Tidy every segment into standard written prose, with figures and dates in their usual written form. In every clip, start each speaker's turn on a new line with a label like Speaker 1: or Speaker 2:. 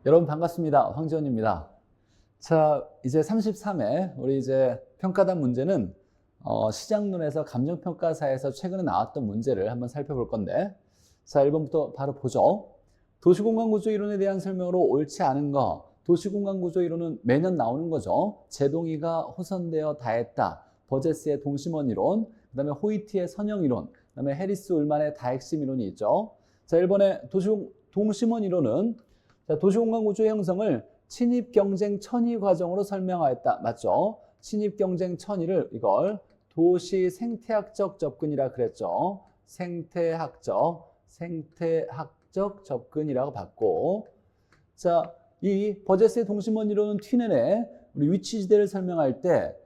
Speaker 1: 여러분 반갑습니다. 황지원입니다. 자, 이제 33회 우리 이제 평가단 문제는 시장론에서 감정평가사에서 최근에 나왔던 문제를 한번 살펴볼 건데, 자, 1번부터 바로 보죠. 도시공간구조 이론에 대한 설명으로 옳지 않은 거. 도시공간구조 이론은 매년 나오는 거죠. 제동이가 호선되어 다했다. 버제스의 동심원 이론, 그 다음에 호이트의 선형 이론, 그 다음에 해리스 울만의 다핵심 이론이 있죠. 자, 1번의 동심원 이론은 자, 도시공간구조의 형성을 친입경쟁 천위 과정으로 설명하였다. 맞죠? 친입경쟁 천위를 이걸 도시 생태학적 접근이라 그랬죠. 생태학적 접근이라고 봤고, 자, 이 버제스의 동심원 이론은 튀넨의 우리 위치지대를 설명할 때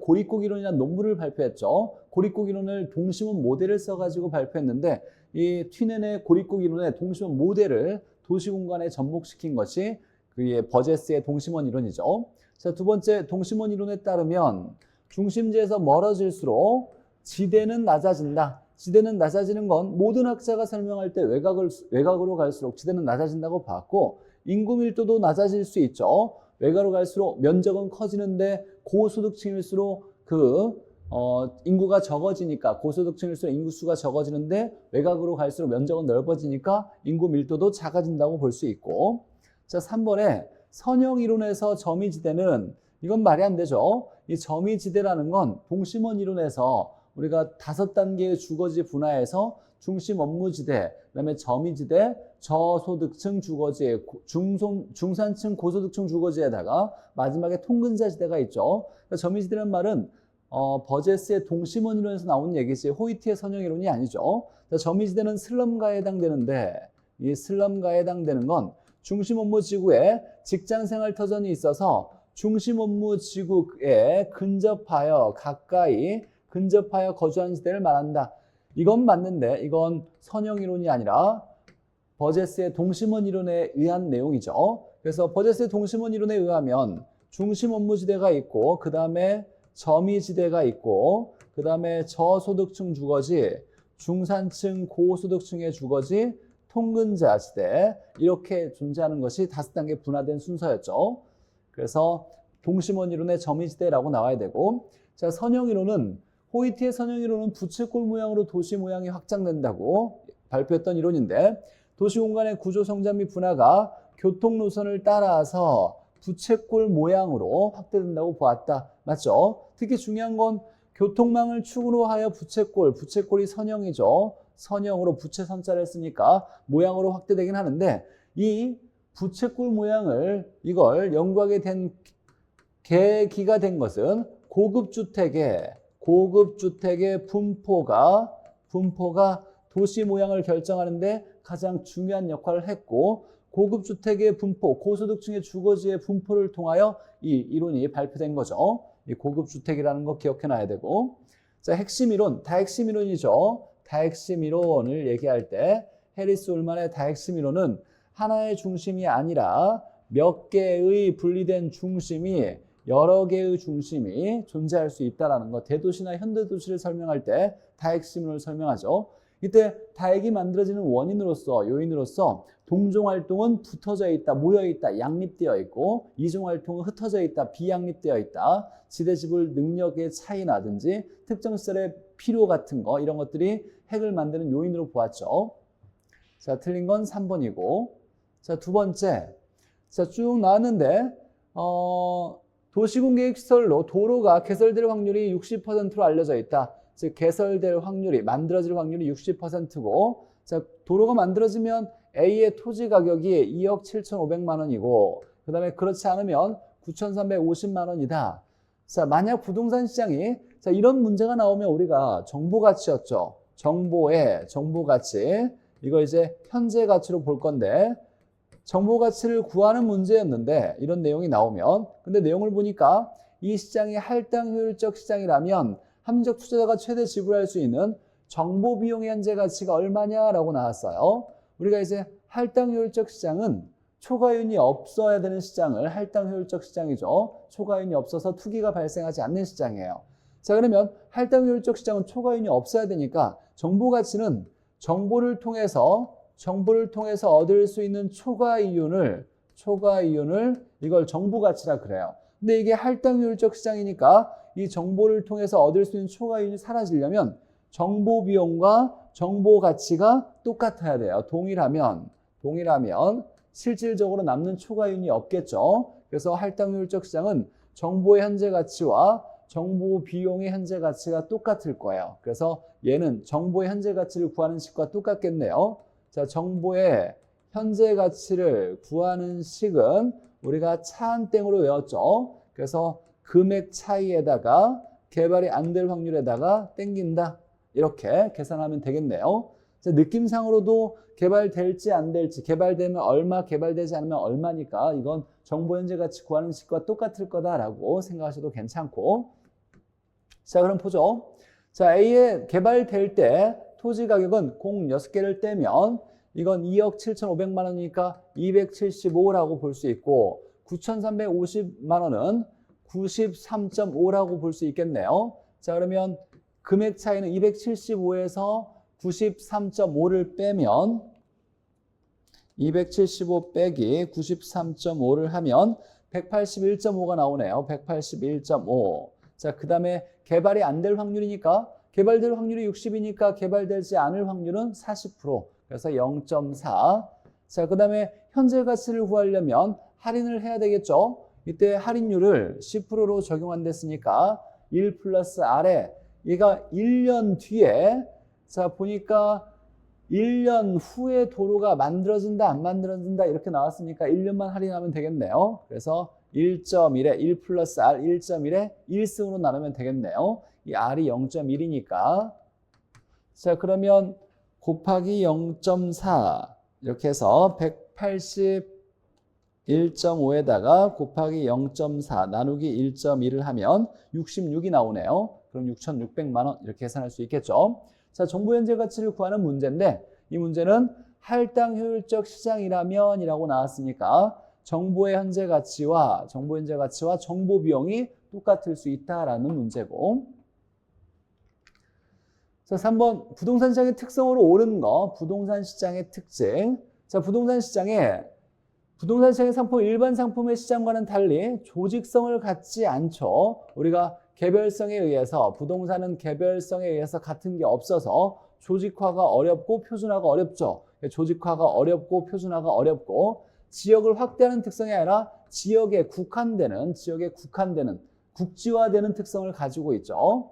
Speaker 1: 고립국 이론이라는 논문을 발표했죠. 고립국 이론을 동심원 모델을 써가지고 발표했는데, 이 튀넨의 고립국 이론의 동심원 모델을 도시공간에 접목시킨 것이 그의 버제스의 동심원 이론이죠. 자, 두 번째 동심원 이론에 따르면 중심지에서 멀어질수록 지대는 낮아진다. 지대는 낮아지는 건 모든 학자가 설명할 때 외곽으로 갈수록 지대는 낮아진다고 봤고, 인구 밀도도 낮아질 수 있죠. 외곽으로 갈수록 면적은 커지는데 고소득층일수록 인구가 적어지니까, 고소득층일수록 인구수가 적어지는데 외곽으로 갈수록 면적은 넓어지니까 인구 밀도도 작아진다고 볼 수 있고, 자, 3번에 선형 이론에서 점이지대는, 이건 말이 안 되죠. 이 점이지대라는 건 동심원 이론에서 우리가 5단계의 주거지 분화해서 중심 업무지대, 그다음에 점이지대, 저소득층 주거지, 중산층 고소득층 주거지에다가 마지막에 통근자지대가 있죠. 그러니까 점이지대라는 말은 버제스의 동심원 이론에서 나온 얘기지 호이트의 선형 이론이 아니죠. 점이지대는 슬럼가에 해당되는데, 이 슬럼가에 해당되는 건 중심 업무 지구에 직장 생활 터전이 있어서 중심 업무 지구에 가까이 근접하여 거주하는 지대를 말한다. 이건 맞는데, 이건 선형 이론이 아니라 버제스의 동심원 이론에 의한 내용이죠. 그래서 버제스의 동심원 이론에 의하면 중심 업무지대가 있고, 그 다음에 점이지대가 있고, 그 다음에 저소득층 주거지, 중산층 고소득층의 주거지, 통근자지대, 이렇게 존재하는 것이 5단계 분화된 순서였죠. 그래서 동심원 이론의 점이지대라고 나와야 되고, 자, 선형 이론은 호이트의 선형 이론은 부채꼴 모양으로 도시 모양이 확장된다고 발표했던 이론인데, 도시공간의 구조 성장 및 분화가 교통 노선을 따라서 부채꼴 모양으로 확대된다고 보았다. 맞죠? 특히 중요한 건 교통망을 축으로 하여 부채꼴이 선형이죠. 선형으로 부채 선자를 쓰니까 모양으로 확대되긴 하는데, 이 부채꼴 모양을 이걸 연구하게 된 계기가 된 것은 고급주택의 분포가 도시 모양을 결정하는데 가장 중요한 역할을 했고, 고급주택의 분포, 고소득층의 주거지의 분포를 통하여 이 이론이 발표된 거죠. 이 고급주택이라는 거 기억해놔야 되고, 자, 핵심 이론, 다핵심 이론이죠. 다핵심 이론을 얘기할 때 해리스 울만의 다핵심 이론은 하나의 중심이 아니라 몇 개의 분리된 중심이, 여러 개의 중심이 존재할 수 있다는 것, 대도시나 현대도시를 설명할 때 다핵심을 설명하죠. 이때 다핵이 만들어지는 요인으로서 동종활동은 붙어져 있다, 모여 있다, 양립되어 있고, 이종활동은 흩어져 있다, 비양립되어 있다, 지대지불 능력의 차이나든지 특정 시설의 필요 같은 거, 이런 것들이 핵을 만드는 요인으로 보았죠. 자, 틀린 건 3번이고, 자, 두 번째, 자, 쭉 나왔는데 도시공계획시설로 도로가 개설될 확률이 60%로 알려져 있다. 즉 개설될 확률이, 만들어질 확률이 60%고, 자, 도로가 만들어지면 A의 토지 가격이 2억 7,500만 원이고, 그 다음에 그렇지 않으면 9,350만 원이다. 자, 만약 부동산 시장이, 자, 이런 문제가 나오면 우리가 정보가치였죠. 정보가치. 이거 이제 현재 가치로 볼 건데, 정보가치를 구하는 문제였는데, 이런 내용이 나오면, 근데 내용을 보니까 이 시장이 할당 효율적 시장이라면 합리적 투자자가 최대 지불할 수 있는 정보 비용의 현재 가치가 얼마냐라고 나왔어요. 우리가 이제 할당 효율적 시장은 초과이윤이 없어야 되는 시장을 할당 효율적 시장이죠. 초과이윤이 없어서 투기가 발생하지 않는 시장이에요. 자, 그러면 할당 효율적 시장은 초과이윤이 없어야 되니까 정보 가치는 정보를 통해서 정보를 통해서 얻을 수 있는 초과 이윤을 이걸 정보 가치라 그래요. 근데 이게 할당효율적 시장이니까 이 정보를 통해서 얻을 수 있는 초과 이윤이 사라지려면 정보 비용과 정보 가치가 똑같아야 돼요. 동일하면 실질적으로 남는 초과 이윤이 없겠죠. 그래서 할당효율적 시장은 정보의 현재 가치와 정보 비용의 현재 가치가 똑같을 거예요. 그래서 얘는 정보의 현재 가치를 구하는 식과 똑같겠네요. 자, 정보의 현재 가치를 구하는 식은 우리가 차한땡으로 외웠죠. 그래서 금액 차이에다가 개발이 안 될 확률에다가 땡긴다. 이렇게 계산하면 되겠네요. 자, 느낌상으로도 개발될지 안 될지, 개발되면 얼마, 개발되지 않으면 얼마니까 이건 정보 현재 가치 구하는 식과 똑같을 거다라고 생각하셔도 괜찮고. 자, 그럼 보죠. 자, A에 개발될 때 토지 가격은 공 6개를 떼면 이건 2억 7,500만 원이니까 275라고 볼 수 있고 9,350만 원은 93.5라고 볼 수 있겠네요. 자, 그러면 금액 차이는 275에서 93.5를 빼면 275 빼기 93.5를 하면 181.5가 나오네요. 181.5. 자, 그 다음에 개발이 안 될 확률이니까 개발될 확률이 60이니까 개발되지 않을 확률은 40%. 그래서 0.4. 자, 그 다음에 현재 가치를 구하려면 할인을 해야 되겠죠. 이때 할인율을 10%로 적용한댔으니까 1 플러스 R에 얘가 1년 뒤에 자 보니까 1년 후에 도로가 만들어진다 안 만들어진다 이렇게 나왔으니까 1년만 할인하면 되겠네요. 그래서 1.1에 1 플러스 R 1.1에 1승으로 나누면 되겠네요. 이 R이 0.1이니까 자 그러면 곱하기 0.4 이렇게 해서 181.5에다가 곱하기 0.4 나누기 1.1을 하면 66이 나오네요. 그럼 6,600만 원 이렇게 계산할 수 있겠죠. 자, 정보 현재 가치를 구하는 문제인데 이 문제는 할당 효율적 시장이라면 이라고 나왔으니까 정보의 현재 가치와 정보 비용이 똑같을 수 있다라는 문제고. 자, 3번 부동산 시장의 특성으로 옳은 거, 부동산 시장의 특징. 자, 부동산 시장의 상품, 일반 상품의 시장과는 달리 조직성을 갖지 않죠. 우리가 개별성에 의해서, 부동산은 개별성에 의해서 같은 게 없어서 조직화가 어렵고 표준화가 어렵죠. 조직화가 어렵고 표준화가 어렵고 지역을 확대하는 특성이 아니라 지역에 국한되는 국지화되는 특성을 가지고 있죠.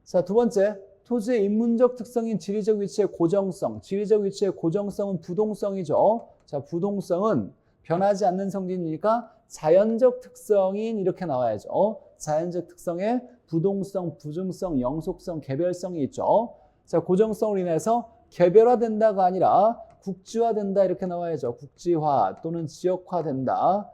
Speaker 1: 자, 두 번째, 토지의 인문적 특성인 지리적 위치의 고정성. 지리적 위치의 고정성은 부동성이죠. 자, 부동성은 변하지 않는 성질이니까 자연적 특성인 이렇게 나와야죠. 자연적 특성에 부동성, 부중성, 영속성, 개별성이 있죠. 자, 고정성으로 인해서 개별화된다가 아니라 국지화된다 이렇게 나와야죠. 국지화 또는 지역화된다.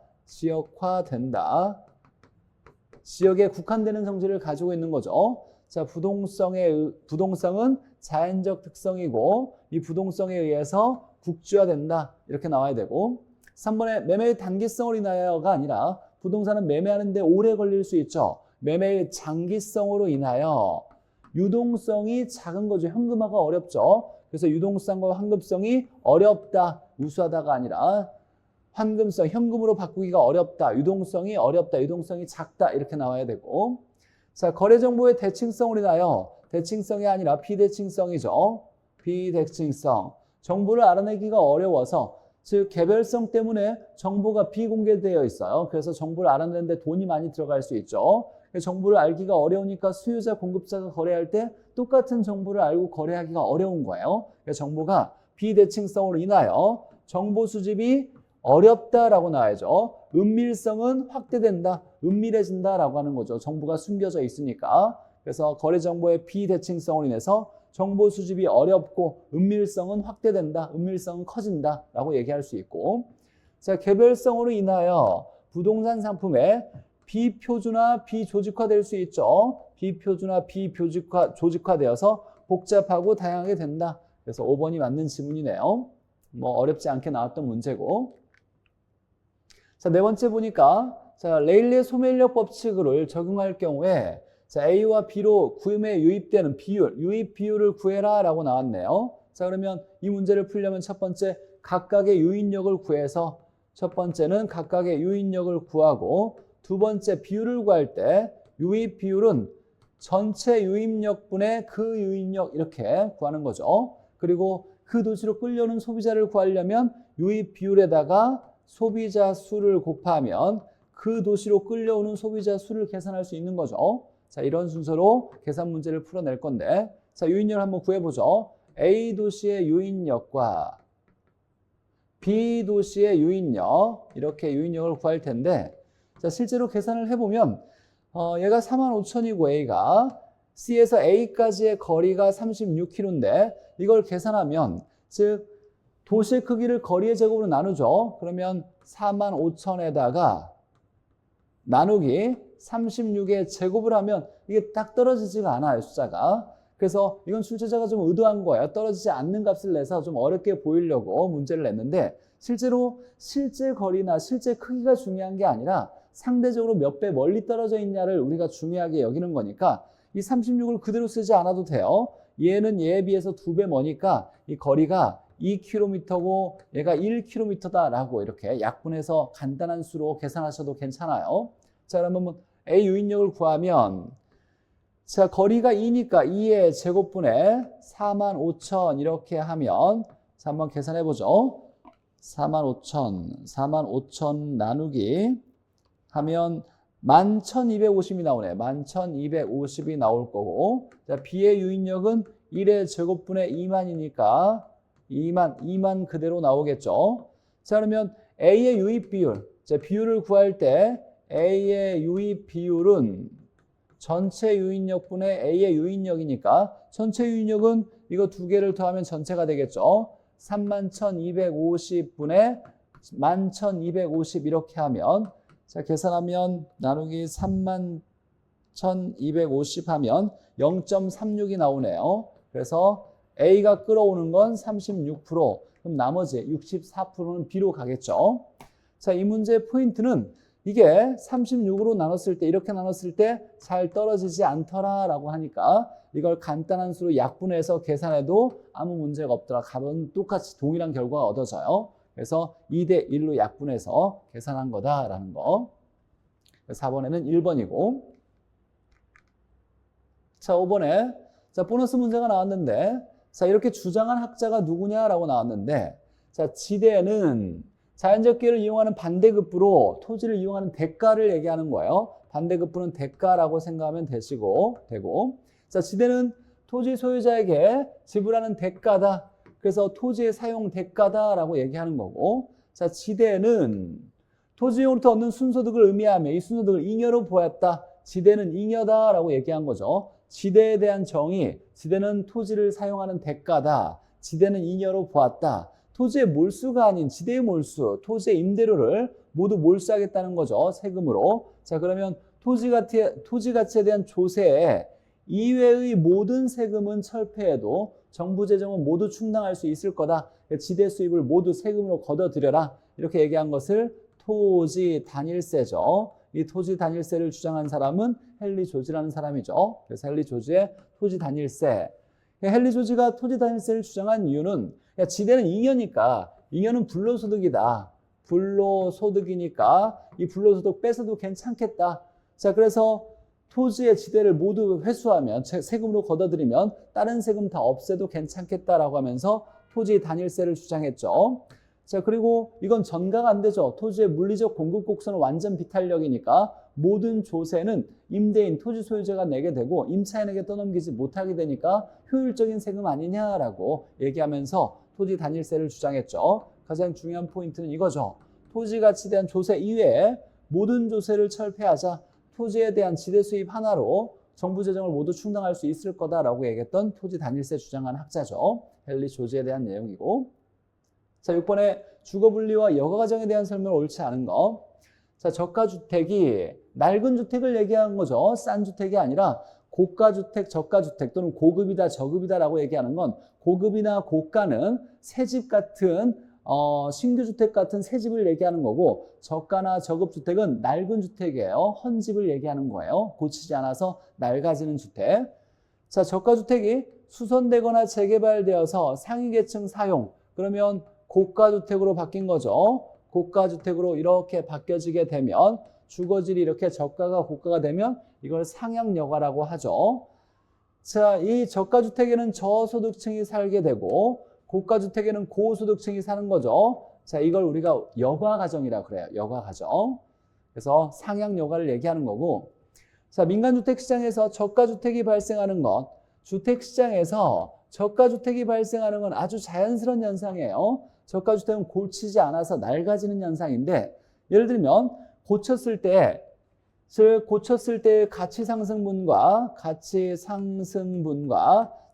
Speaker 1: 지역에 국한되는 성질을 가지고 있는 거죠. 자, 부동성은 자연적 특성이고 이 부동성에 의해서 국지화된다 이렇게 나와야 되고 3번에 매매의 단기성으로 인하여가 아니라 부동산은 매매하는데 오래 걸릴 수 있죠. 매매의 장기성으로 인하여 유동성이 작은 거죠. 현금화가 어렵죠. 그래서 유동성과 환급성이 어렵다, 우수하다가 아니라 환금성, 현금으로 바꾸기가 어렵다, 유동성이 어렵다, 유동성이 작다 이렇게 나와야 되고 자, 거래 정보의 대칭성으로 인하여 대칭성이 아니라 비대칭성이죠. 비대칭성. 정보를 알아내기가 어려워서 즉 개별성 때문에 정보가 비공개되어 있어요. 그래서 정보를 알아내는데 돈이 많이 들어갈 수 있죠. 정보를 알기가 어려우니까 수요자, 공급자가 거래할 때 똑같은 정보를 알고 거래하기가 어려운 거예요. 그래서 정보가 비대칭성으로 인하여 정보 수집이 어렵다라고 나와야죠. 은밀성은 확대된다, 은밀해진다라고 하는 거죠. 정보가 숨겨져 있으니까. 그래서 거래 정보의 비대칭성으로 인해서 정보 수집이 어렵고 은밀성은 확대된다, 은밀성은 커진다라고 얘기할 수 있고 자, 개별성으로 인하여 부동산 상품의 비표준화, 비조직화될 수 있죠. 비표준화, 조직화되어서 복잡하고 다양하게 된다. 그래서 5번이 맞는 지문이네요. 뭐 어렵지 않게 나왔던 문제고 자, 네 번째 보니까 자, 레일리의 소매인력 법칙을 적용할 경우에 자, A와 B로 구매에 유입되는 비율, 유입 비율을 구해라 라고 나왔네요. 자, 그러면 이 문제를 풀려면 첫 번째 각각의 유인력을 구해서 첫 번째는 각각의 유인력을 구하고 두 번째 비율을 구할 때 유입 비율은 전체 유입력분의 그 유입력 이렇게 구하는 거죠. 그리고 그 도시로 끌려오는 소비자를 구하려면 유입 비율에다가 소비자 수를 곱하면 그 도시로 끌려오는 소비자 수를 계산할 수 있는 거죠. 자, 이런 순서로 계산 문제를 풀어낼 건데 자, 유인력을 한번 구해보죠. A 도시의 유인력과 B 도시의 유인력 이렇게 유인력을 구할 텐데 자, 실제로 계산을 해보면 얘가 45,000이고 A가 C에서 A까지의 거리가 36km인데 이걸 계산하면 즉 도시의 크기를 거리의 제곱으로 나누죠. 그러면 45,000에다가 나누기 36의 제곱을 하면 이게 딱 떨어지지가 않아요, 숫자가. 그래서 이건 출제자가 좀 의도한 거예요. 떨어지지 않는 값을 내서 좀 어렵게 보이려고 문제를 냈는데 실제로 실제 거리나 실제 크기가 중요한 게 아니라 상대적으로 몇 배 멀리 떨어져 있냐를 우리가 중요하게 여기는 거니까 이 36을 그대로 쓰지 않아도 돼요. 얘는 얘에 비해서 2배 머니까 이 거리가 2km고 얘가 1km다라고 이렇게 약분해서 간단한 수로 계산하셔도 괜찮아요. 자, 그러면 A 유인력을 구하면 자, 거리가 2니까 2의 제곱분에 45,000 이렇게 하면 자, 한번 계산해 보죠. 45,000 나누기 하면 11,250이 나오네. 11,250이 나올 거고 자, B의 유인력은 1의 제곱분의 2만이니까 2만 그대로 나오겠죠. 자, 그러면 A의 유입 비율. 자, 비율을 구할 때 A의 유입 비율은 전체 유인력분의 A의 유인력이니까 전체 유인력은 이거 두 개를 더하면 전체가 되겠죠. 31,250분의 11,250 이렇게 하면 자, 계산하면 나누기 31,250 하면 0.36이 나오네요. 그래서 A가 끌어오는 건 36%, 그럼 나머지 64%는 B로 가겠죠. 자, 이 문제의 포인트는 이게 36으로 나눴을 때 이렇게 나눴을 때 잘 떨어지지 않더라라고 하니까 이걸 간단한 수로 약분해서 계산해도 아무 문제가 없더라. 값은 똑같이 동일한 결과가 얻어져요. 그래서 2대 1로 약분해서 계산한 거다라는 거. 4번에는 1번이고 자, 5번에 자, 보너스 문제가 나왔는데 자, 이렇게 주장한 학자가 누구냐라고 나왔는데 자, 지대는 자연적 기회를 이용하는 반대급부로 토지를 이용하는 대가를 얘기하는 거예요. 반대급부는 대가라고 생각하면 되고 자, 지대는 토지 소유자에게 지불하는 대가다. 그래서 토지의 사용 대가다라고 얘기하는 거고 자, 지대는 토지용으로부터 얻는 순소득을 의미하며 이 순소득을 잉여로 보았다. 지대는 잉여다라고 얘기한 거죠. 지대에 대한 정의, 지대는 토지를 사용하는 대가다. 지대는 잉여로 보았다. 토지의 몰수가 아닌 지대의 몰수, 토지의 임대료를 모두 몰수하겠다는 거죠. 세금으로. 자, 그러면 토지 가치에 대한 조세 이외의 모든 세금은 철폐해도 정부 재정은 모두 충당할 수 있을 거다. 지대 수입을 모두 세금으로 걷어들여라. 이렇게 얘기한 것을 토지 단일세죠. 이 토지 단일세를 주장한 사람은 헨리 조지라는 사람이죠. 그래서 헨리 조지의 토지 단일세. 헨리 조지가 토지 단일세를 주장한 이유는 지대는 잉여니까 잉여는 불로소득이다. 불로소득이니까 이 불로소득 뺏어도 괜찮겠다. 자, 그래서 토지의 지대를 모두 회수하면 세금으로 걷어들이면 다른 세금 다 없애도 괜찮겠다라고 하면서 토지 단일세를 주장했죠. 자, 그리고 이건 전가가 안 되죠. 토지의 물리적 공급 곡선은 완전 비탄력이니까 모든 조세는 임대인 토지 소유자가 내게 되고 임차인에게 떠넘기지 못하게 되니까 효율적인 세금 아니냐라고 얘기하면서 토지 단일세를 주장했죠. 가장 중요한 포인트는 이거죠. 토지 가치에 대한 조세 이외에 모든 조세를 철폐하자. 토지에 대한 지대 수입 하나로 정부 재정을 모두 충당할 수 있을 거다라고 얘기했던 토지 단일세 주장한 학자죠. 헨리 조지에 대한 내용이고 자, 6번에 주거분리와 여가과정에 대한 설명을 옳지 않은 거. 자, 저가주택이 낡은 주택을 얘기하는 거죠. 싼 주택이 아니라 고가주택, 저가주택 또는 고급이다, 저급이다라고 얘기하는 건 고급이나 고가는 새집 같은 신규주택 같은 새집을 얘기하는 거고 저가나 저급주택은 낡은 주택이에요. 헌집을 얘기하는 거예요. 고치지 않아서 낡아지는 주택. 자, 저가주택이 수선되거나 재개발되어서 상위계층 사용, 그러면 고가주택으로 바뀐 거죠. 고가주택으로 이렇게 바뀌어지게 되면 주거질이 이렇게 저가가 고가가 되면 이걸 상향여가라고 하죠. 자, 이 저가주택에는 저소득층이 살게 되고 고가주택에는 고소득층이 사는 거죠. 자, 이걸 우리가 여가가정이라고 그래요. 여가가정. 그래서 상향여가를 얘기하는 거고, 자, 민간주택시장에서 저가주택이 발생하는 것, 주택시장에서 저가주택이 발생하는 건 아주 자연스러운 현상이에요. 저가주택은 고치지 않아서 낡아지는 현상인데, 예를 들면 고쳤을 때 가치상승분과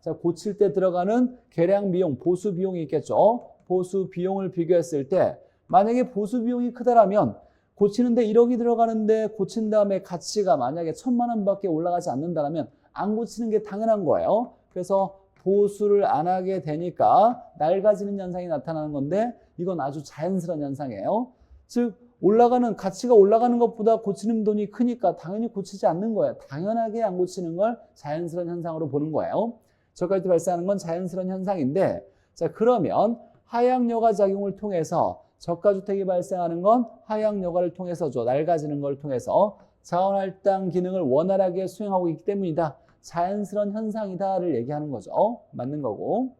Speaker 1: 자, 고칠 때 들어가는 계량 비용, 보수 비용이 있겠죠. 보수 비용을 비교했을 때 만약에 보수 비용이 크다라면 고치는데 1억이 들어가는데 고친 다음에 가치가 만약에 1,000만 원밖에 올라가지 않는다면 안 고치는 게 당연한 거예요. 그래서 보수를 안 하게 되니까 낡아지는 현상이 나타나는 건데 이건 아주 자연스러운 현상이에요. 즉 가치가 올라가는 것보다 고치는 돈이 크니까 당연히 고치지 않는 거예요. 당연하게 안 고치는 걸 자연스러운 현상으로 보는 거예요. 저가주택 발생하는 건 자연스러운 현상인데, 자, 그러면 하향여가 작용을 통해서 저가주택이 발생하는 건 하향여가를 통해서죠. 낡아지는 걸 통해서 자원할당 기능을 원활하게 수행하고 있기 때문이다. 자연스러운 현상이다를 얘기하는 거죠. 맞는 거고.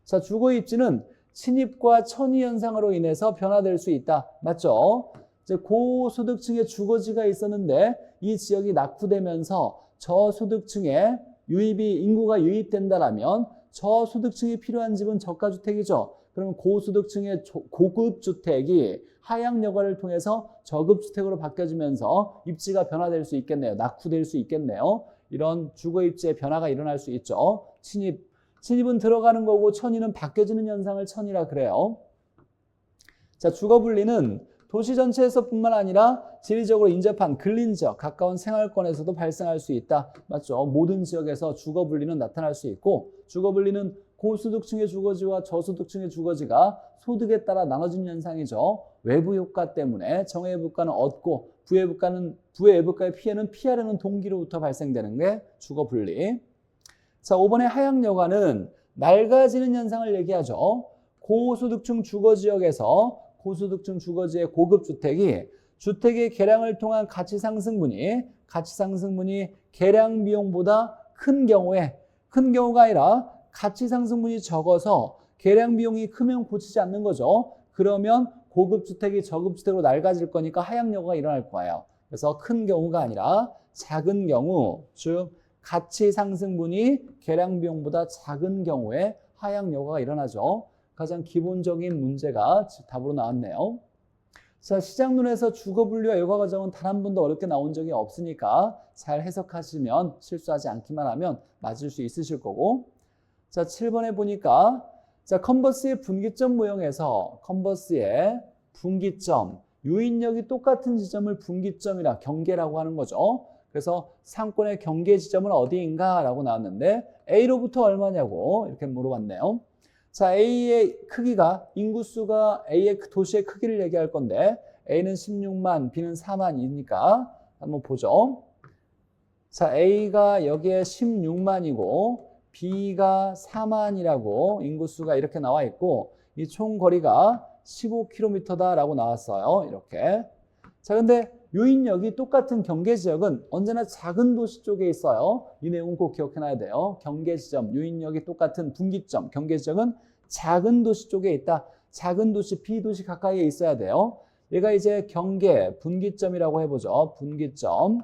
Speaker 1: 자, 주거입지는 침입과 천위 현상으로 인해서 변화될 수 있다. 맞죠? 이제 고소득층의 주거지가 있었는데 이 지역이 낙후되면서 저소득층의 인구가 유입된다라면 저소득층이 필요한 집은 저가주택이죠. 그러면 고소득층의 고급 주택이 하향여가를 통해서 저급주택으로 바뀌어지면서 입지가 변화될 수 있겠네요. 낙후될 수 있겠네요. 이런 주거입지의 변화가 일어날 수 있죠. 침입은 들어가는 거고 천위는 바뀌어지는 현상을 천위라 그래요. 자, 주거분리는 도시 전체에서뿐만 아니라 지리적으로 인접한 근린지역, 가까운 생활권에서도 발생할 수 있다. 맞죠? 모든 지역에서 주거분리는 나타날 수 있고, 주거분리는 고소득층의 주거지와 저소득층의 주거지가 소득에 따라 나눠진 현상이죠. 외부 효과 때문에 정외부가는 얻고 부외부가의 피해는 피하려는 동기로부터 발생되는 게 주거분리. 자, 5번의 하향여가는 낡아지는 현상을 얘기하죠. 고소득층 주거지역에서 고소득층 주거지의 고급주택이 주택의 개량을 통한 가치상승분이 개량 비용보다 큰 경우가 아니라 가치상승분이 적어서 개량 비용이 크면 고치지 않는 거죠. 그러면 고급주택이 저급주택으로 낡아질 거니까 하향여가가 일어날 거예요. 그래서 큰 경우가 아니라 작은 경우, 즉 가치상승분이 개량 비용보다 작은 경우에 하향여가가 일어나죠. 가장 기본적인 문제가 답으로 나왔네요. 자, 시장론에서 주거분리와 여가과정은 단 한 번도 어렵게 나온 적이 없으니까 잘 해석하시면 실수하지 않기만 하면 맞을 수 있으실 거고. 자, 7번에 보니까 자, 컨버스의 분기점 모형에서 컨버스의 분기점, 유인력이 똑같은 지점을 분기점이라 경계라고 하는 거죠. 그래서 상권의 경계 지점은 어디인가 라고 나왔는데 A로부터 얼마냐고 이렇게 물어봤네요. 자, A의 크기가 인구수가 A의 도시의 크기를 얘기할 건데 A는 16만, B는 4만이니까 한번 보죠. 자, A가 여기에 16만이고 B가 4만이라고 인구수가 이렇게 나와 있고 이 총 거리가 15km다라고 나왔어요. 이렇게. 자, 근데 유인력이 똑같은 경계지역은 언제나 작은 도시 쪽에 있어요. 이 내용은 꼭 기억해놔야 돼요. 경계지점, 유인력이 똑같은 분기점, 경계지역은 작은 도시 쪽에 있다. 작은 도시, B도시 가까이에 있어야 돼요. 얘가 이제 경계, 분기점이라고 해보죠. 분기점.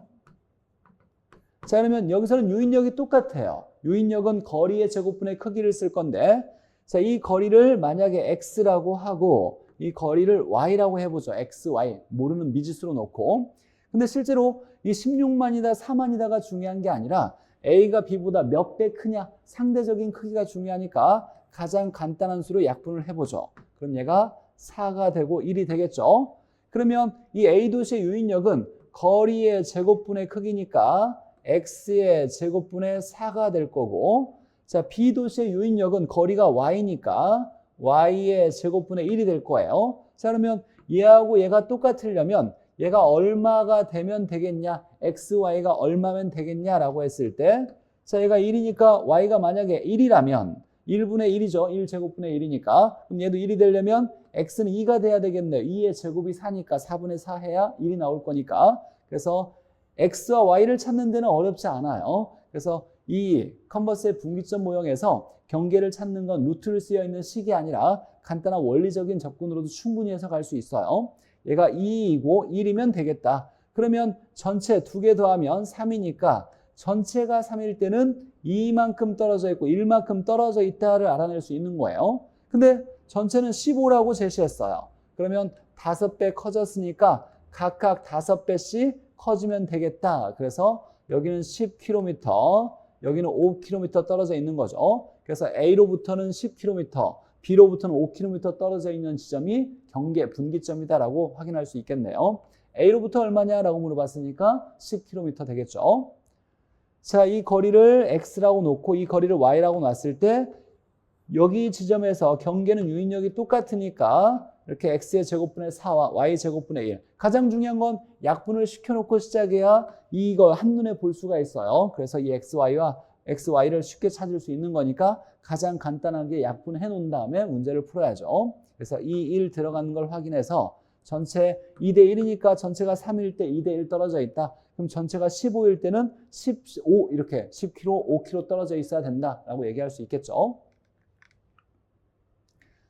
Speaker 1: 자, 그러면 여기서는 유인력이 똑같아요. 유인력은 거리의 제곱분의 크기를 쓸 건데, 자, 이 거리를 만약에 X라고 하고, 이 거리를 Y라고 해보죠. X, Y. 모르는 미지수로 놓고. 근데 실제로 이 16만이다, 4만이다가 중요한 게 아니라 A가 B보다 몇 배 크냐, 상대적인 크기가 중요하니까 가장 간단한 수로 약분을 해보죠. 그럼 얘가 4가 되고 1이 되겠죠. 그러면 이 A도시의 유인력은 거리의 제곱분의 크기니까 X의 제곱분의 4가 될 거고, 자, B도시의 유인력은 거리가 Y니까 Y의 제곱분의 1이 될 거예요. 자, 그러면 얘하고 얘가 똑같으려면 얘가 얼마가 되면 되겠냐, XY가 얼마면 되겠냐라고 했을 때, 자, 얘가 1이니까 y가 만약에 1이라면 1분의 1이죠. 1제곱분의 1이니까. 그럼 얘도 1이 되려면 x는 2가 돼야 되겠네요. 2의 제곱이 4니까 4분의 4 해야 1이 나올 거니까. 그래서 x와 y를 찾는 데는 어렵지 않아요. 그래서 이 컨버스의 분기점 모형에서 경계를 찾는 건 루트를 쓰여 있는 식이 아니라 간단한 원리적인 접근으로도 충분히 해석할 수 있어요. 얘가 2이고 1이면 되겠다. 그러면 전체 2개 더하면 3이니까 전체가 3일 때는 2만큼 떨어져 있고 1만큼 떨어져 있다를 알아낼 수 있는 거예요. 근데 전체는 15라고 제시했어요. 그러면 5배 커졌으니까 각각 5배씩 커지면 되겠다. 그래서 여기는 10km, 여기는 5km 떨어져 있는 거죠. 그래서 A로부터는 10km, B로부터는 5km 떨어져 있는 지점이 경계 분기점이다라고 확인할 수 있겠네요. A로부터 얼마냐라고 물어봤으니까 10km 되겠죠. 자, 이 거리를 x라고 놓고 이 거리를 y라고 놨을 때 여기 지점에서 경계는 유인력이 똑같으니까 이렇게 x의 제곱분의 4와 y 제곱분의 1. 가장 중요한 건 약분을 시켜놓고 시작해야 이거 한눈에 볼 수가 있어요. 그래서 이 xy를 쉽게 찾을 수 있는 거니까 가장 간단하게 약분해 놓은 다음에 문제를 풀어야죠. 그래서 이 1 들어가는 걸 확인해서 전체 2대 1이니까 전체가 3일 때 2대 1 떨어져 있다. 그럼 전체가 15일 때는 15 이렇게 10km, 5km 떨어져 있어야 된다라고 얘기할 수 있겠죠.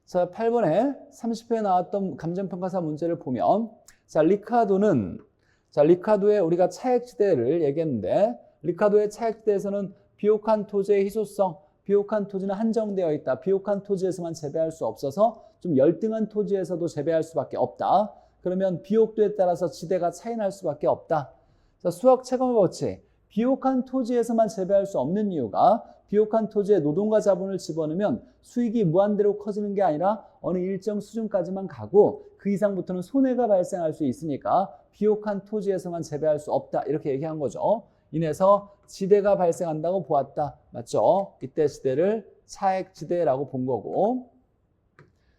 Speaker 1: 자, 8번에 30회에 나왔던 감정평가사 문제를 보면 자, 리카도의 우리가 차액지대를 얘기했는데 리카도의 차액지대에서는 비옥한 토지의 희소성, 비옥한 토지는 한정되어 있다. 비옥한 토지에서만 재배할 수 없어서 좀 열등한 토지에서도 재배할 수밖에 없다. 그러면 비옥도에 따라서 지대가 차이날 수밖에 없다. 자, 수학 체감의 법칙. 비옥한 토지에서만 재배할 수 없는 이유가 비옥한 토지에 노동과 자본을 집어넣으면 수익이 무한대로 커지는 게 아니라 어느 일정 수준까지만 가고 그 이상부터는 손해가 발생할 수 있으니까 비옥한 토지에서만 재배할 수 없다. 이렇게 얘기한 거죠. 인해서 지대가 발생한다고 보았다. 맞죠? 이때 지대를 차액지대라고 본 거고.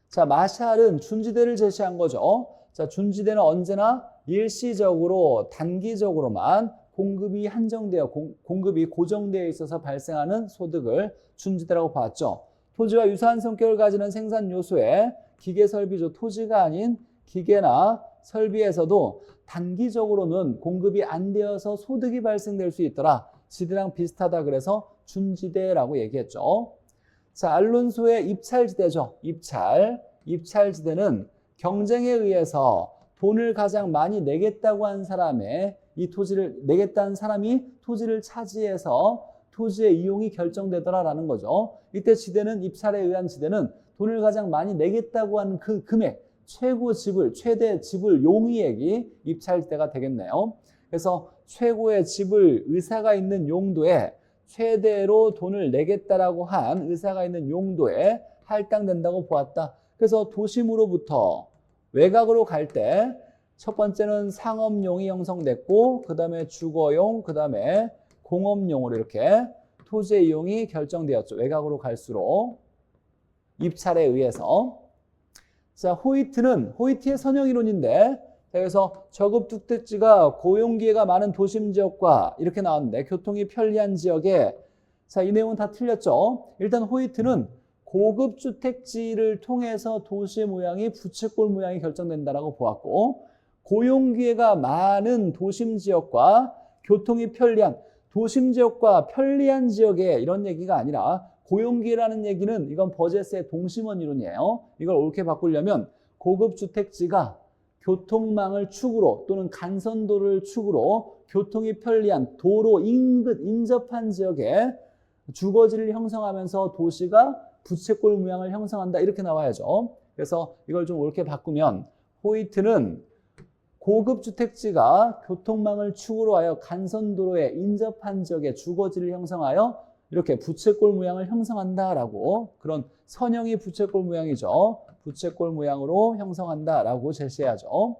Speaker 1: 자, 마샬은 준지대를 제시한 거죠. 자, 준지대는 언제나 일시적으로 단기적으로만 공급이 한정되어 공급이 고정되어 있어서 발생하는 소득을 준지대라고 봤죠. 토지와 유사한 성격을 가지는 생산 요소에 기계 설비죠. 토지가 아닌 기계나 설비에서도 단기적으로는 공급이 안 되어서 소득이 발생될 수 있더라. 지대랑 비슷하다 그래서 준지대라고 얘기했죠. 자, 알론소의 입찰지대죠. 입찰지대는 경쟁에 의해서 돈을 가장 많이 내겠다고 한 사람의 이 토지를 내겠다는 사람이 토지를 차지해서 토지의 이용이 결정되더라라는 거죠. 이때 지대는 입찰에 의한 지대는 돈을 가장 많이 내겠다고 하는 그 금액, 최대 지불 용의액이 입찰지대가 되겠네요. 그래서 최고의 지불 의사가 있는 용도에 최대로 돈을 내겠다라고 한 의사가 있는 용도에 할당된다고 보았다. 그래서 도심으로부터 외곽으로 갈 때 첫 번째는 상업용이 형성됐고 그 다음에 주거용, 그 다음에 공업용으로 이렇게 토지의 이용이 결정되었죠. 외곽으로 갈수록 입찰에 의해서. 자, 호이트의 선형이론인데 그래서 저급 주택지가 고용기회가 많은 도심 지역과 이렇게 나왔는데 교통이 편리한 지역에 자, 이 내용은 다 틀렸죠. 일단 호이트는 고급 주택지를 통해서 도시 모양이 부채꼴 모양이 결정된다라고 보았고 고용기회가 많은 도심 지역과 교통이 편리한 도심 지역과 편리한 지역에 이런 얘기가 아니라 고용기회라는 얘기는 이건 버제스의 동심원 이론이에요. 이걸 옳게 바꾸려면 고급 주택지가 교통망을 축으로 또는 간선도를 축으로 교통이 편리한 도로 인접한 지역에 주거지를 형성하면서 도시가 부채꼴 모양을 형성한다 이렇게 나와야죠. 그래서 이걸 좀 옳게 바꾸면 호이트는 고급 주택지가 교통망을 축으로 하여 간선도로에 인접한 지역에 주거지를 형성하여 이렇게 부채꼴 모양을 형성한다라고 그런 선형이 부채꼴 모양이죠. 부채꼴 모양으로 형성한다라고 제시해야죠.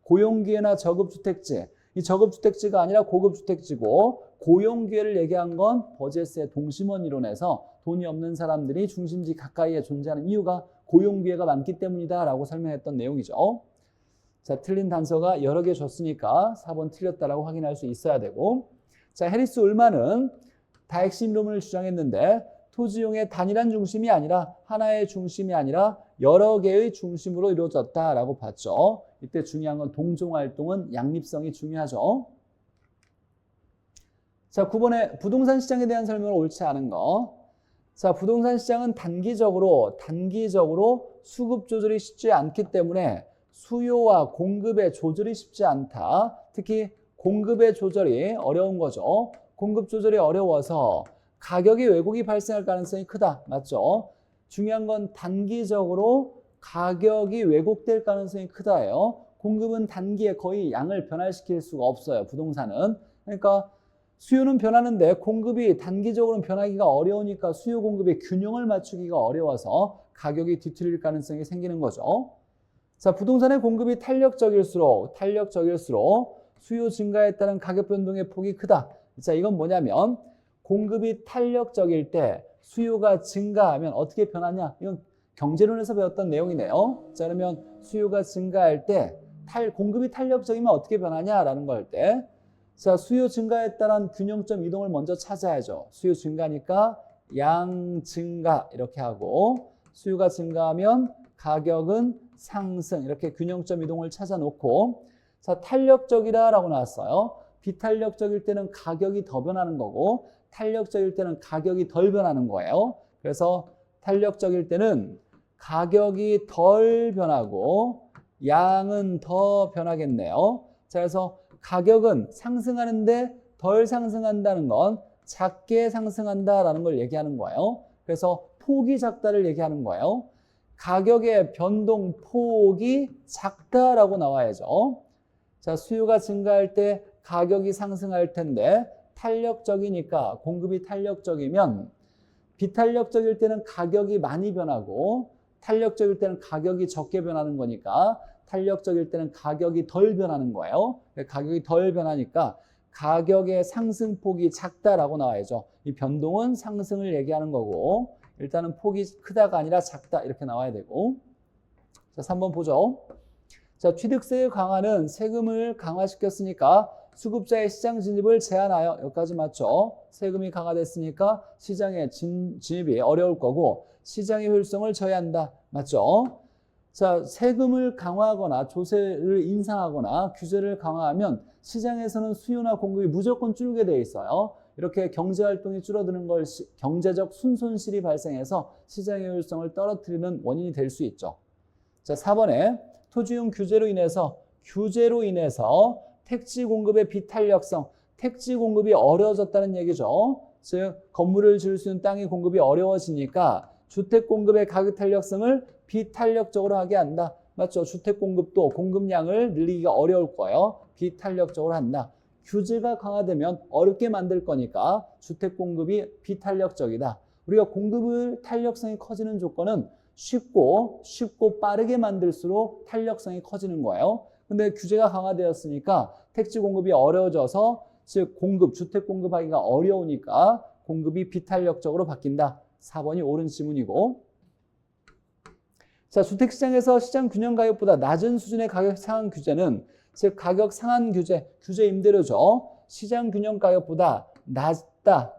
Speaker 1: 고용기회나 저급주택지, 이 저급주택지가 아니라 고급주택지고 고용기회를 얘기한 건 버제스의 동심원 이론에서 돈이 없는 사람들이 중심지 가까이에 존재하는 이유가 고용기회가 많기 때문이다라고 설명했던 내용이죠. 자, 틀린 단서가 여러 개 줬으니까 4번 틀렸다라고 확인할 수 있어야 되고 자, 해리스 울만은 다 핵심 이론을 주장했는데 토지용의 단일한 중심이 아니라 하나의 중심이 아니라 여러 개의 중심으로 이루어졌다라고 봤죠. 이때 중요한 건 동종활동은 양립성이 중요하죠. 자, 9번에 부동산 시장에 대한 설명을 옳지 않은 거. 자, 부동산 시장은 단기적으로 수급 조절이 쉽지 않기 때문에 수요와 공급의 조절이 쉽지 않다. 특히 공급의 조절이 어려운 거죠. 공급 조절이 어려워서 가격의 왜곡이 발생할 가능성이 크다. 맞죠? 중요한 건 단기적으로 가격이 왜곡될 가능성이 크다예요. 공급은 단기에 거의 양을 변화시킬 수가 없어요. 부동산은. 그러니까 수요는 변하는데 공급이 단기적으로는 변하기가 어려우니까 수요 공급의 균형을 맞추기가 어려워서 가격이 뒤틀릴 가능성이 생기는 거죠. 자, 부동산의 공급이 탄력적일수록 수요 증가에 따른 가격 변동의 폭이 크다. 자, 이건 뭐냐면 공급이 탄력적일 때 수요가 증가하면 어떻게 변하냐? 이건 경제론에서 배웠던 내용이네요. 자, 그러면 수요가 증가할 때 공급이 탄력적이면 어떻게 변하냐라는 거 할 때, 자, 수요 증가에 따른 균형점 이동을 먼저 찾아야죠. 수요 증가니까 양 증가 이렇게 하고, 수요가 증가하면 가격은 상승 이렇게 균형점 이동을 찾아 놓고, 자, 탄력적이다라고 나왔어요. 비탄력적일 때는 가격이 더 변하는 거고 탄력적일 때는 가격이 덜 변하는 거예요. 그래서 탄력적일 때는 가격이 덜 변하고 양은 더 변하겠네요. 자, 그래서 가격은 상승하는데 덜 상승한다는 건 작게 상승한다라는 걸 얘기하는 거예요. 그래서 폭이 작다를 얘기하는 거예요. 가격의 변동 폭이 작다라고 나와야죠. 자, 수요가 증가할 때 가격이 상승할 텐데 탄력적이니까 공급이 탄력적이면 비탄력적일 때는 가격이 많이 변하고 탄력적일 때는 가격이 적게 변하는 거니까 탄력적일 때는 가격이 덜 변하는 거예요. 가격이 덜 변하니까 가격의 상승폭이 작다라고 나와야죠. 이 변동은 상승을 얘기하는 거고 일단은 폭이 크다가 아니라 작다 이렇게 나와야 되고. 자, 3번 보죠. 자, 취득세 강화는 세금을 강화시켰으니까 수급자의 시장 진입을 제한하여, 여기까지 맞죠? 세금이 강화됐으니까 시장에 진입이 어려울 거고 시장의 효율성을 저해한다. 맞죠? 자, 세금을 강화하거나 조세를 인상하거나 규제를 강화하면 시장에서는 수요나 공급이 무조건 줄게 돼 있어요. 이렇게 경제활동이 줄어드는 걸 경제적 순손실이 발생해서 시장의 효율성을 떨어뜨리는 원인이 될 수 있죠. 자, 4번에 토지용 규제로 인해서 택지 공급의 비탄력성, 택지 공급이 어려워졌다는 얘기죠. 즉 건물을 지을 수 있는 땅의 공급이 어려워지니까 주택 공급의 가격 탄력성을 비탄력적으로 하게 한다. 맞죠? 주택 공급도 공급량을 늘리기가 어려울 거예요. 비탄력적으로 한다. 규제가 강화되면 어렵게 만들 거니까 주택 공급이 비탄력적이다. 우리가 공급의 탄력성이 커지는 조건은 쉽고 빠르게 만들수록 탄력성이 커지는 거예요. 근데 규제가 강화되었으니까 택지 공급이 어려워져서 즉 주택 공급하기가 어려우니까 공급이 비탄력적으로 바뀐다. 4번이 옳은 지문이고. 자, 주택시장에서 시장 균형 가격보다 낮은 수준의 가격 상한 규제는 즉 가격 상한 규제 임대료죠. 시장 균형 가격보다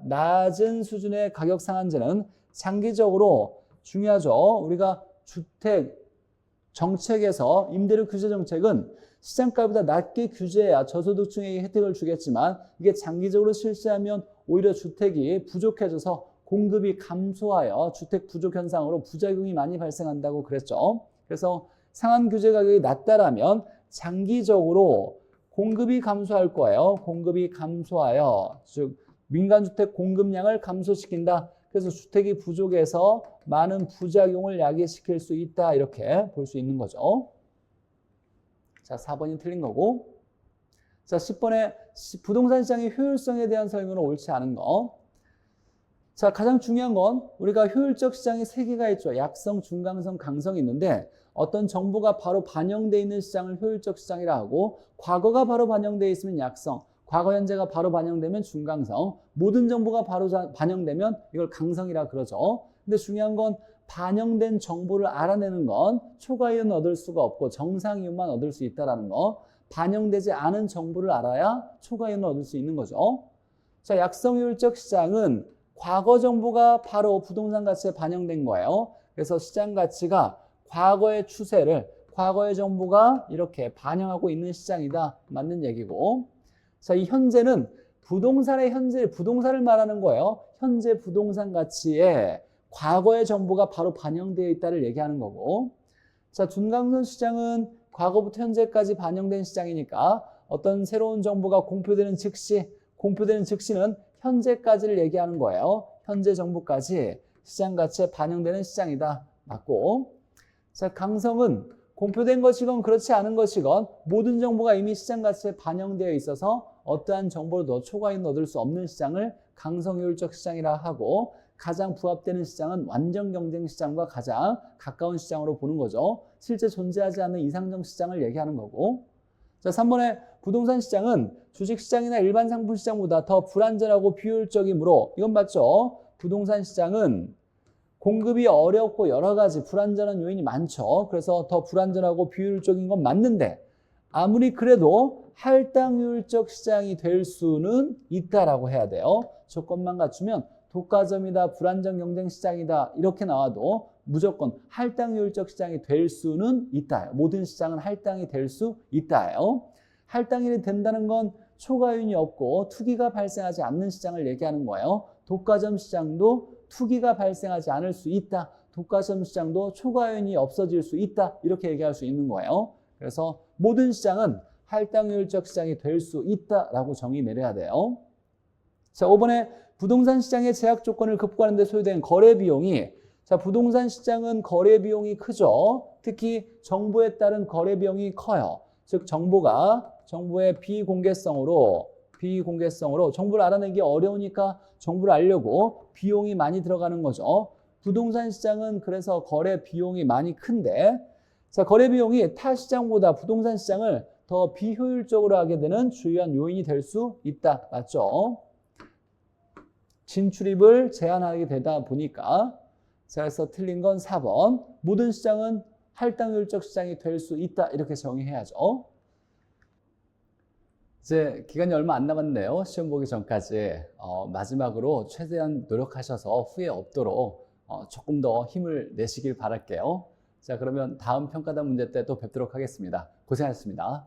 Speaker 1: 낮은 수준의 가격 상한제는 장기적으로 중요하죠. 우리가 주택 정책에서 임대료 규제 정책은 시장가보다 낮게 규제해야 저소득층에게 혜택을 주겠지만 이게 장기적으로 실시하면 오히려 주택이 부족해져서 공급이 감소하여 주택 부족 현상으로 부작용이 많이 발생한다고 그랬죠. 그래서 상한 규제 가격이 낮다라면 장기적으로 공급이 감소할 거예요. 공급이 감소하여 즉 민간주택 공급량을 감소시킨다. 그래서 주택이 부족해서 많은 부작용을 야기시킬 수 있다. 이렇게 볼 수 있는 거죠. 자, 4번이 틀린 거고. 자, 10번에 부동산 시장의 효율성에 대한 설명은 옳지 않은 거. 자, 가장 중요한 건 우리가 효율적 시장이 3개가 있죠. 약성, 중강성, 강성이 있는데 어떤 정보가 바로 반영되어 있는 시장을 효율적 시장이라 하고 과거가 바로 반영되어 있으면 약성, 과거 현재가 바로 반영되면 중강성, 모든 정보가 바로 반영되면 이걸 강성이라 그러죠. 근데 중요한 건 반영된 정보를 알아내는 건 초과 이윤 얻을 수가 없고 정상 이윤만 얻을 수 있다는 거. 반영되지 않은 정보를 알아야 초과 이윤을 얻을 수 있는 거죠. 자, 약성효율적 시장은 과거 정보가 바로 부동산 가치에 반영된 거예요. 그래서 시장 가치가 과거의 추세를, 과거의 정보가 이렇게 반영하고 있는 시장이다. 맞는 얘기고. 자, 이 현재는 부동산의 현재, 부동산을 말하는 거예요. 현재 부동산 가치에 과거의 정보가 바로 반영되어 있다를 얘기하는 거고. 자, 둔강선 시장은 과거부터 현재까지 반영된 시장이니까 어떤 새로운 정보가 공표되는 즉시는 현재까지를 얘기하는 거예요. 현재 정보까지 시장 가치에 반영되는 시장이다. 맞고. 자, 강성은 공표된 것이건 그렇지 않은 것이건 모든 정보가 이미 시장 가치에 반영되어 있어서 어떠한 정보로도 초과이익을 얻을 수 없는 시장을 강성효율적 시장이라 하고, 가장 부합되는 시장은 완전 경쟁 시장과 가장 가까운 시장으로 보는 거죠. 실제 존재하지 않는 이상적 시장을 얘기하는 거고. 자, 3번에 부동산 시장은 주식시장이나 일반 상품 시장보다 더 불안전하고 비효율적이므로, 이건 맞죠? 부동산 시장은 공급이 어렵고 여러 가지 불안전한 요인이 많죠. 그래서 더 불안전하고 비효율적인 건 맞는데, 아무리 그래도 할당효율적 시장이 될 수는 있다라고 해야 돼요. 조건만 갖추면 독과점이다, 불안전 경쟁 시장이다 이렇게 나와도 무조건 할당효율적 시장이 될 수는 있다. 모든 시장은 할당이 될 수 있다예요. 할당이 된다는 건 초과요인이 없고 투기가 발생하지 않는 시장을 얘기하는 거예요. 독과점 시장도 투기가 발생하지 않을 수 있다. 독과점 시장도 초과요인이 없어질 수 있다. 이렇게 얘기할 수 있는 거예요. 그래서 모든 시장은 할당효율적 시장이 될 수 있다라고 정의 내려야 돼요. 자, 5번에 부동산 시장의 제약 조건을 극복하는 데 소요된 거래 비용이, 자, 부동산 시장은 거래 비용이 크죠. 특히 정보에 따른 거래 비용이 커요. 즉 정보의 비공개성으로 정보를 알아내기 어려우니까 정보를 알려고 비용이 많이 들어가는 거죠. 부동산 시장은 그래서 거래 비용이 많이 큰데, 자, 거래 비용이 타 시장보다 부동산 시장을 더 비효율적으로 하게 되는 주요한 요인이 될 수 있다. 맞죠? 진출입을 제한하게 되다 보니까. 자, 그래서 틀린 건 4번. 모든 시장은 할당효율적 시장이 될 수 있다. 이렇게 정의해야죠. 이제 기간이 얼마 안 남았네요. 시험 보기 전까지. 마지막으로 최대한 노력하셔서 후회 없도록 조금 더 힘을 내시길 바랄게요. 자, 그러면 다음 평가단 문제 때 또 뵙도록 하겠습니다. 고생하셨습니다.